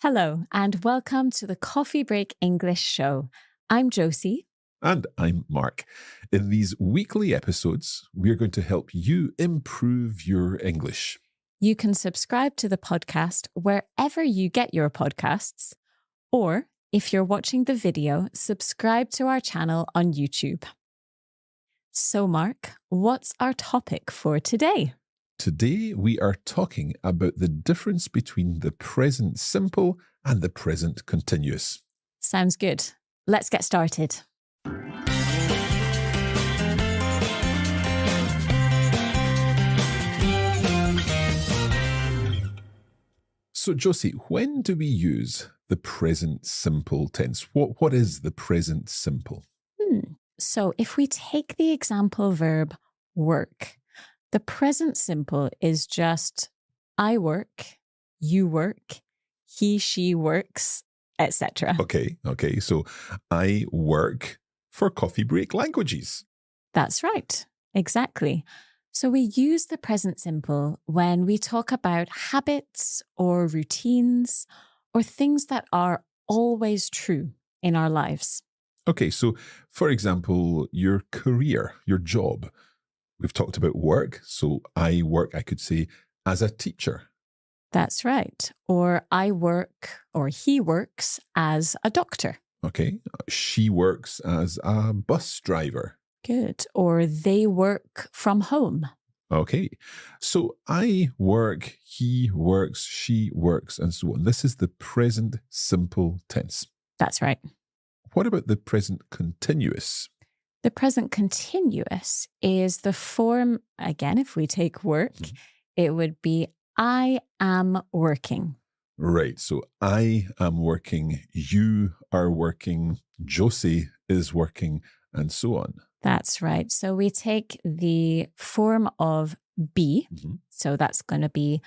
Hello, and welcome to the Coffee Break English Show. I'm Josie. And I'm Mark. In these weekly episodes, we're going to help you improve your English. You can subscribe to the podcast wherever you get your podcasts, or if you're watching the video, subscribe to our channel on YouTube. So, Mark, what's our topic for today? Today, we are talking about the difference between the present simple and the present continuous. Sounds good. Let's get started. So, Josie, when do we use the present simple tense? What is the present simple? So, if we take the example verb work, the present simple is just I work, you work, he, she works, etc. Okay. So, I work for Coffee Break Languages. That's right. Exactly. So we use the present simple when we talk about habits or routines or things that are always true in our lives. Okay, so for example, your career, your job. We've talked about work. So I work, I could say, as a teacher. That's right. Or I work or he works as a doctor. Okay, she works as a bus driver. Good. Or they work from home. Okay, so I work, he works, she works, and so on. This is the present simple tense. That's right. What about the present continuous? The present continuous is the form, again, if we take work, it would be I am working. Right, so I am working, you are working, Josie is working, and so on. That's right. So we take the form of be. So that's going to be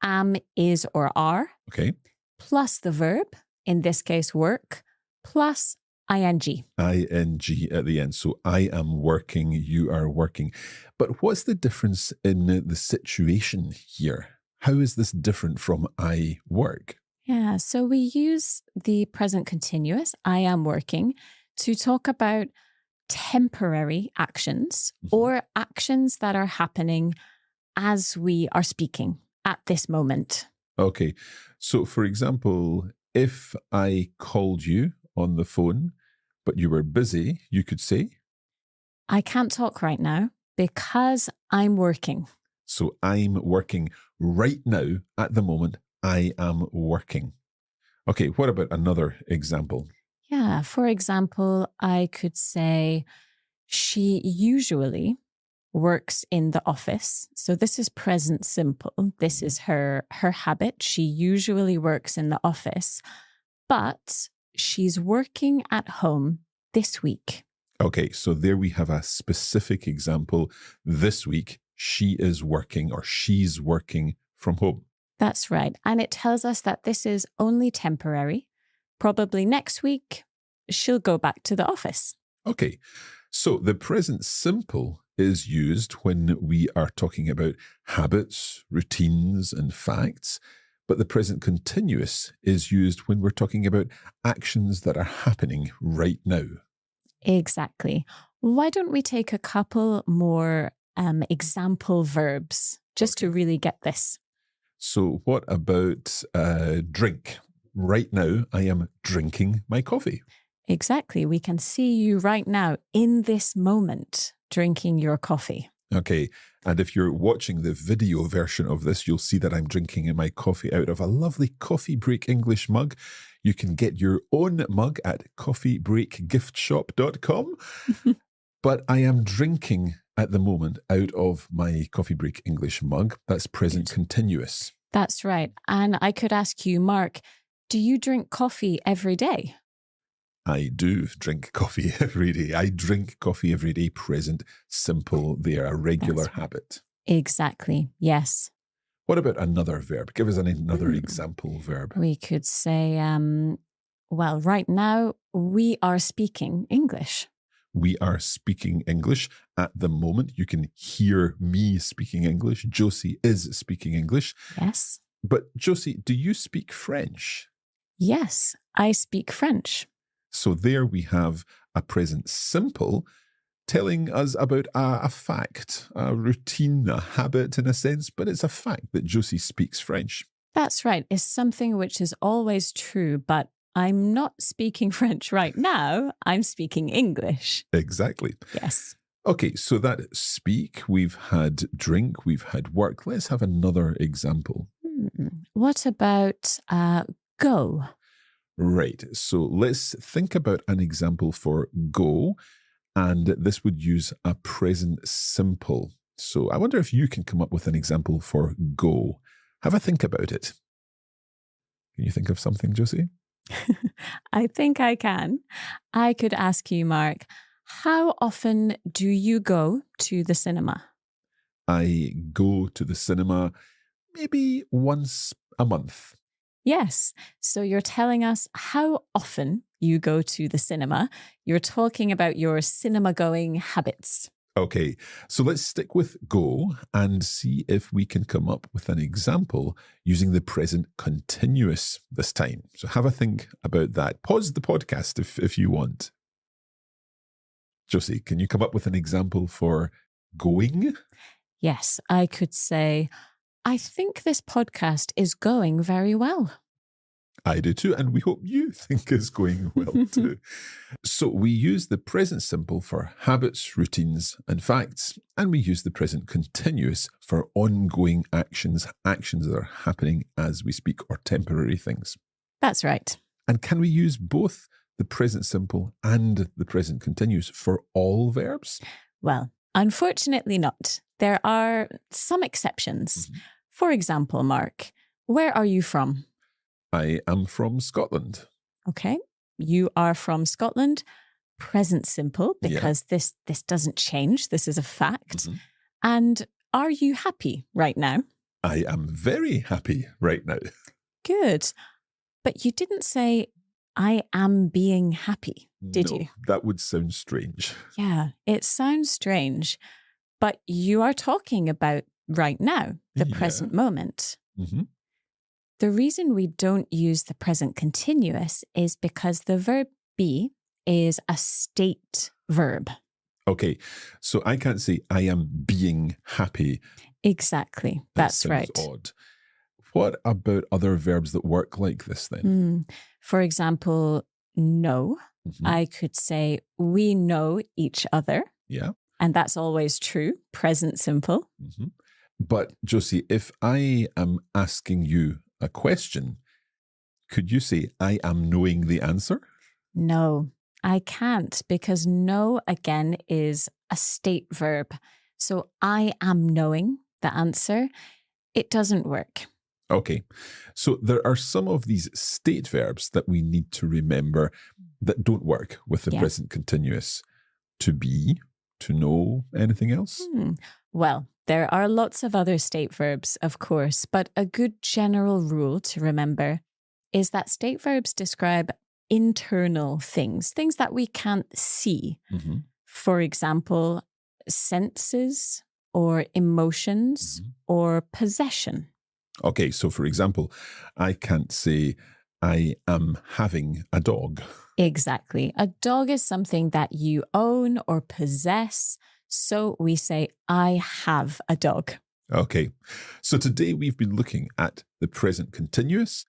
am, is, or are. Okay. Plus the verb, in this case, work, plus ing. ing at the end. So I am working, you are working. But what's the difference in the situation here? How is this different from I work? Yeah, so we use the present continuous, I am working, to talk about temporary actions or actions that are happening as we are speaking at this moment. Okay, so for example, if I called you on the phone, but you were busy, you could say, I can't talk right now because I'm working. So I'm working right now at the moment. I am working. Okay, what about another example? Yeah, for example, I could say she usually works in the office. So this is present simple. This is her habit. She usually works in the office, but she's working at home this week. Okay, so there we have a specific example. This week, she is working or she's working from home. That's right. And it tells us that this is only temporary. Probably next week, she'll go back to the office. Okay, so the present simple is used when we are talking about habits, routines, and facts. But the present continuous is used when we're talking about actions that are happening right now. Exactly. Why don't we take a couple more example verbs just to really get this? So what about drink? Right now, I am drinking my coffee. Exactly. We can see you right now in this moment drinking your coffee. Okay. And if you're watching the video version of this, you'll see that I'm drinking my coffee out of a lovely Coffee Break English mug. You can get your own mug at coffeebreakgiftshop.com. But I am drinking at the moment out of my Coffee Break English mug. That's present continuous. That's right. And I could ask you, Mark, do you drink coffee every day? I do drink coffee every day. I drink coffee every day, present simple. They are a regular habit. Exactly. Yes. What about another verb? Give us another example verb. We could say, well, right now we are speaking English. We are speaking English at the moment. You can hear me speaking English. Josie is speaking English. Yes. But Josie, do you speak French? Yes, I speak French. So there we have a present simple telling us about a fact, a routine, a habit in a sense, but it's a fact that Josie speaks French. That's right. It's something which is always true, but I'm not speaking French right now. I'm speaking English. Exactly. Yes. Okay, so that speak, we've had drink, we've had work. Let's have another example. What about go? Right, so let's think about an example for go, and this would use a present simple. So I wonder if you can come up with an example for go. Have a think about it. Can you think of something, Josie? I think I can. I could ask you, Mark, how often do you go to the cinema? I go to the cinema maybe once a month. Yes. So you're telling us how often you go to the cinema. You're talking about your cinema going habits. Okay, so let's stick with go and see if we can come up with an example using the present continuous this time. So have a think about that. Pause the podcast if you want. Josie, can you come up with an example for going? Yes, I could say, I think this podcast is going very well. I do too, and we hope you think it's going well too. So we use the present simple for habits, routines, and facts, and we use the present continuous for ongoing actions, actions that are happening as we speak, or temporary things. That's right. And can we use both the present simple and the present continuous for all verbs? Well, unfortunately not. There are some exceptions. For example, Mark, where are you from? I am from Scotland. Okay. You are from Scotland. Present simple, because this doesn't change. This is a fact. And are you happy right now? I am very happy right now. Good. But you didn't say, I am being happy, did you? That would sound strange. Yeah, it sounds strange. But you are talking about right now, the present moment. The reason we don't use the present continuous is because the verb be is a state verb. Okay, so I can't say I am being happy. Exactly, that's right. Odd. What about other verbs that work like this then? For example, know. I could say we know each other. Yeah. And that's always true, present simple. But Josie, if I am asking you a question, could you say I am knowing the answer? No, I can't, because know again is a state verb. So I am knowing the answer. It doesn't work. Okay, so there are some of these state verbs that we need to remember that don't work with the present continuous. To be, to know, anything else? Well, there are lots of other state verbs, of course, but a good general rule to remember is that state verbs describe internal things, things that we can't see. For example, senses or emotions or possession. Okay, so for example, I can't say I am having a dog. Exactly. A dog is something that you own or possess. So we say, I have a dog. Okay, so today we've been looking at the present continuous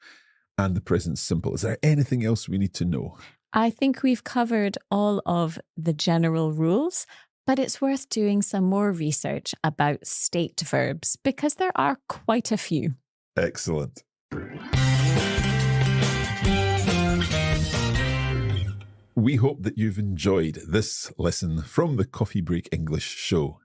and the present simple. Is there anything else we need to know? I think we've covered all of the general rules, but it's worth doing some more research about state verbs because there are quite a few. Excellent. We hope that you've enjoyed this lesson from the Coffee Break English show.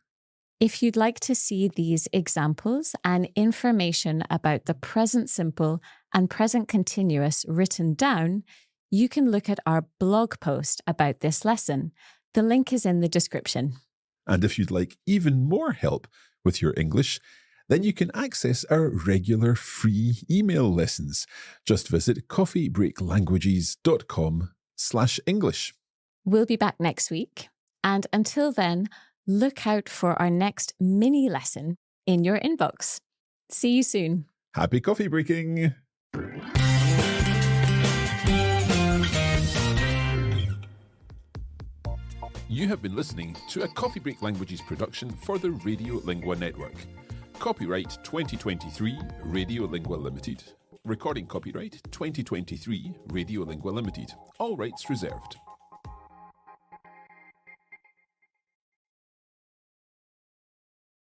If you'd like to see these examples and information about the present simple and present continuous written down, you can look at our blog post about this lesson. The link is in the description. And if you'd like even more help with your English, then you can access our regular free email lessons. Just visit coffeebreaklanguages.com/English. We'll be back next week. And until then, look out for our next mini lesson in your inbox. See you soon. Happy coffee breaking! You have been listening to a Coffee Break Languages production for the Radio Lingua Network. Copyright 2023 Radio Lingua Limited. Recording copyright 2023 Radio Lingua Limited. All rights reserved.